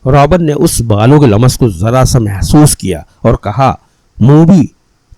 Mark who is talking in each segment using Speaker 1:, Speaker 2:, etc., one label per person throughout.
Speaker 1: Robin نے اس بالوں کے لمس کو ذرا سا محسوس کیا اور کہا، موبی،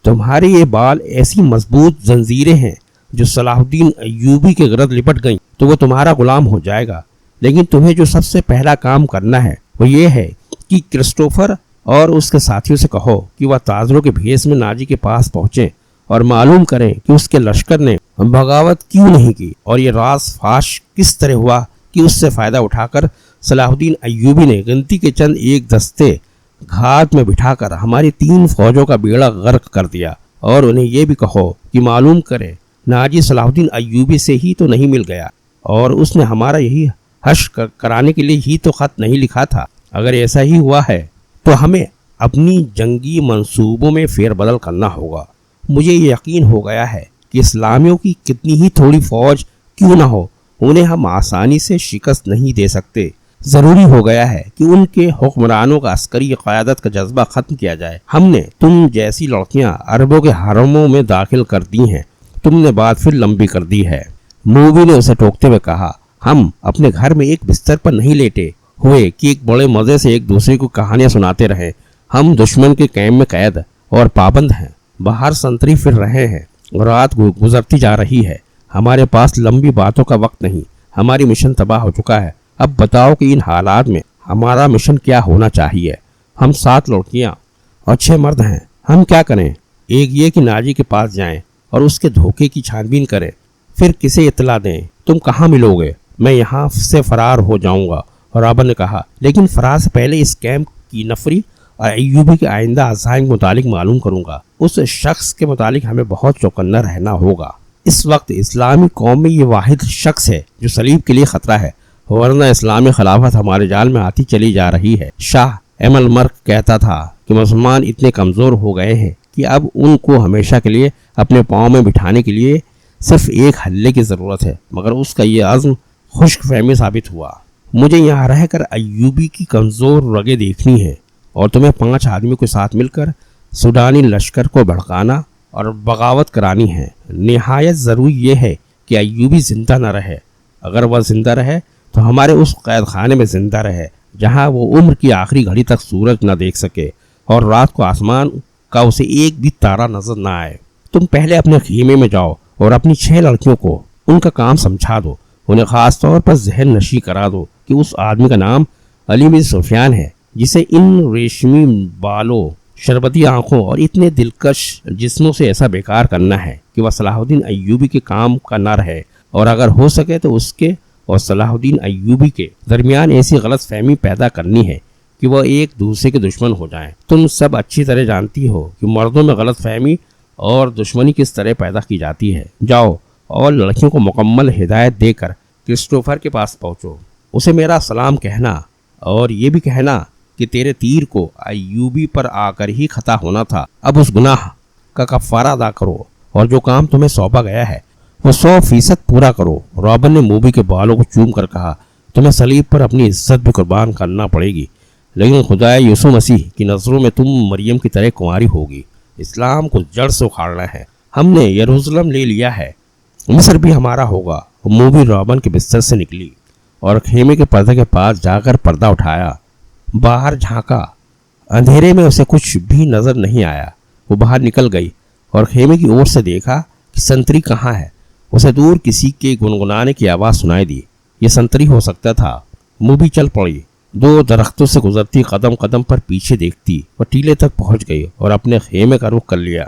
Speaker 1: تمہارے یہ بال ایسی مضبوط زنجیریں ہیں، جو صلاح الدین ایوبی کے گرد لپٹ گئیں تو وہ تمہارا غلام ہو جائے گا، لیکن تمہیں جو سب سے پہلا کام کرنا ہے وہ یہ ہے کہ کرسٹوفر اور اس کے ساتھیوں سے کہو کہ وہ تاجروں کے بھیس میں ناجی کے پاس پہنچیں اور معلوم کریں کہ اس کے لشکر نے بغاوت کیوں نہیں کی اور یہ راز فاش کس طرح ہوا کہ اس سے فائدہ اٹھا کر صلاح الدین ایوبی نے گنتی کے چند ایک دستے گھاٹ میں بٹھا کر ہماری 3 فوجوں کا بیڑا غرق کر دیا، اور انہیں یہ بھی کہو کہ معلوم کریں ناجی صلاح الدین ایوبی سے ہی تو نہیں مل گیا اور اس نے ہمارا یہی حشر کرانے کے لیے ہی تو خط نہیں لکھا تھا۔ اگر ایسا ہی ہوا ہے تو ہمیں اپنی جنگی منصوبوں میں فیر بدل کرنا ہوگا۔ مجھے یہ یقین ہو گیا ہے کہ اسلامیوں کی کتنی ہی تھوڑی فوج کیوں نہ ہو، انہیں ہم آسانی سے شکست نہیں دے سکتے۔ ضروری ہو گیا ہے کہ ان کے حکمرانوں کا عسکری قیادت کا جذبہ ختم کیا جائے۔ ہم نے تم جیسی لڑکیاں عربوں کے حرموں میں داخل کر دی ہیں، تم نے بات پھر لمبی کر دی ہے۔ مووی نے اسے ٹوکتے ہوئے کہا، ہم اپنے گھر میں ایک بستر پر نہیں لیٹے ہوئے کہ ایک بڑے مزے سے ایک دوسرے کو کہانیاں سناتے رہیں۔ ہم دشمن کے کیمپ میں قید اور پابند ہیں، باہر سنتری پھر رہے ہیں، رات گزرتی جا رہی ہے، ہمارے پاس لمبی باتوں کا وقت نہیں، ہماری مشن تباہ ہو چکا ہے۔ اب بتاؤ کہ ان حالات میں ہمارا مشن کیا ہونا چاہیے؟ ہم 7 لڑکیاں اور 6 مرد ہیں، ہم کیا کریں؟ ایک یہ کہ ناجی کے پاس جائیں اور اس کے دھوکے کی چھان بین کریں، پھر کسے اطلاع دیں؟ تم کہاں ملو گے؟ میں یہاں سے فرار ہو جاؤں گا۔ اور رابن نے کہا، لیکن فرار سے پہلے اس کیمپ کی نفری اور ایوبی کے آئندہ عزائم کے متعلق معلوم کروں گا۔ اس شخص کے متعلق ہمیں بہت چوکنا رہنا ہوگا۔ اس وقت اسلامی قوم میں یہ واحد شخص ہے جو صلیب کے لیے خطرہ ہے، ورنہ اسلامی خلافت ہمارے جال میں آتی چلی جا رہی ہے۔ شاہ ایمل مرک کہتا تھا کہ مسلمان اتنے کمزور ہو گئے ہیں کہ اب ان کو ہمیشہ کے لیے اپنے پاؤں میں بٹھانے کے لیے صرف ایک حلے کی ضرورت ہے، مگر اس کا یہ عزم خشک فہمی ثابت ہوا۔ مجھے یہاں رہ کر ایوبی کی کمزور رگیں دیکھنی ہے اور تمہیں 5 آدمیوں کے ساتھ مل کر سوڈانی لشکر کو بھڑکانا اور بغاوت کرانی ہے۔ نہایت ضروری یہ ہے کہ ایوبی زندہ نہ رہے۔ اگر وہ زندہ رہے تو ہمارے اس قید خانے میں زندہ رہے جہاں وہ عمر کی آخری گھڑی تک سورج نہ دیکھ سکے اور رات کو آسمان کا اسے ایک بھی تارا نظر نہ آئے۔ تم پہلے اپنے خیمے میں جاؤ اور اپنی 6 لڑکیوں کو ان کا کام سمجھا دو، انہیں خاص طور پر ذہن نشی کرا دو کہ اس آدمی کا نام علی بن سفیان ہے جسے ان ریشمی بالوں، شربتی آنکھوں اور اتنے دلکش جسموں سے ایسا بیکار کرنا ہے کہ وہ صلاح الدین ایوبی کے کام کا نہ رہے، اور اگر ہو سکے تو اس کے اور صلاح الدین ایوبی کے درمیان ایسی غلط فہمی پیدا کرنی ہے کہ وہ ایک دوسرے کے دشمن ہو جائیں۔ تم سب اچھی طرح جانتی ہو کہ مردوں میں غلط فہمی اور دشمنی کس طرح پیدا کی جاتی ہے۔ جاؤ اور لڑکیوں کو مکمل ہدایت دے کر کرسٹوفر کے پاس پہنچو، اسے میرا سلام کہنا اور یہ بھی کہنا کہ تیرے تیر کو ایوبی پر آ کر ہی خطا ہونا تھا۔ اب اس گناہ کا کفارہ ادا کرو اور جو کام تمہیں سونپا گیا ہے وہ 100% پورا کرو۔ رابن نے موبی کے بالوں کو چوم کر کہا، تمہیں صلیب پر اپنی عزت بھی قربان کرنا پڑے گی، لیکن خدا یسوع مسیح کی نظروں میں تم مریم کی طرح کنواری ہوگی۔ اسلام کو جڑ سے اکھاڑنا ہے۔ ہم نے یروشلم لے لیا ہے، مصر بھی ہمارا ہوگا۔ موبی رابن کے بستر سے نکلی اور خیمے کے پردے کے پاس جا کر پردہ اٹھایا، باہر جھانکا۔ اندھیرے میں اسے کچھ بھی نظر نہیں آیا۔ وہ باہر نکل گئی اور خیمے کی اور سے دیکھا کہ سنتری کہاں ہے۔ اسے دور کسی کے گنگنانے کی آواز سنائی دی، یہ سنتری ہو سکتا تھا۔ موبی چل پڑی، 2 درختوں سے گزرتی، قدم قدم پر پیچھے دیکھتی، وہ ٹیلے تک پہنچ گئی اور اپنے خیمے کا رخ کر لیا۔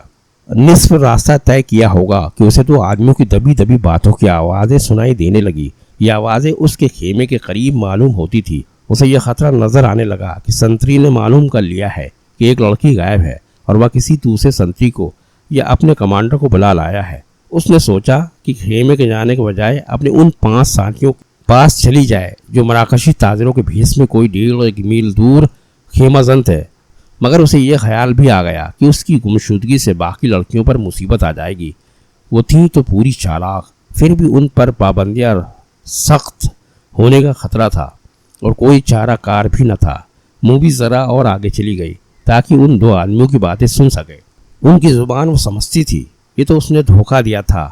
Speaker 1: نصف راستہ طے کیا ہوگا کہ اسے 2 آدمیوں کی دبی دبی باتوں کی آوازیں سنائی دینے لگی۔ یہ آوازیں اس کے خیمے کے قریب معلوم ہوتی تھی۔ اسے یہ خطرہ نظر آنے لگا کہ سنتری نے معلوم کر لیا ہے کہ ایک لڑکی غائب ہے اور وہ کسی دوسرے سنتری کو یا اپنے کمانڈر کو بلا لایا ہے۔ اس نے سوچا کہ خیمے کے جانے کے بجائے اپنے ان 5 ساتھیوں کے پاس چلی جائے جو مراکشی تاجروں کے بھیس میں کوئی 1.5 میل دور خیمہ زن تھے، مگر اسے یہ خیال بھی آ گیا کہ اس کی گمشدگی سے باقی لڑکیوں پر مصیبت آ جائے گی۔ وہ تھیں تو پوری چالاک، پھر بھی ان پر پابندیاں سخت ہونے کا خطرہ تھا اور کوئی چارہ کار بھی نہ تھا۔ موبی ذرا اور آگے چلی گئی تاکہ ان 2 آدمیوں کی باتیں سن سکے۔ ان کی زبان وہ سمجھتی تھی، یہ تو اس نے دھوکہ دیا تھا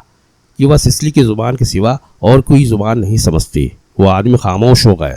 Speaker 1: کہ وہ سسلی کی زبان کے سوا اور کوئی زبان نہیں سمجھتی۔ وہ آدمی خاموش ہو گئے۔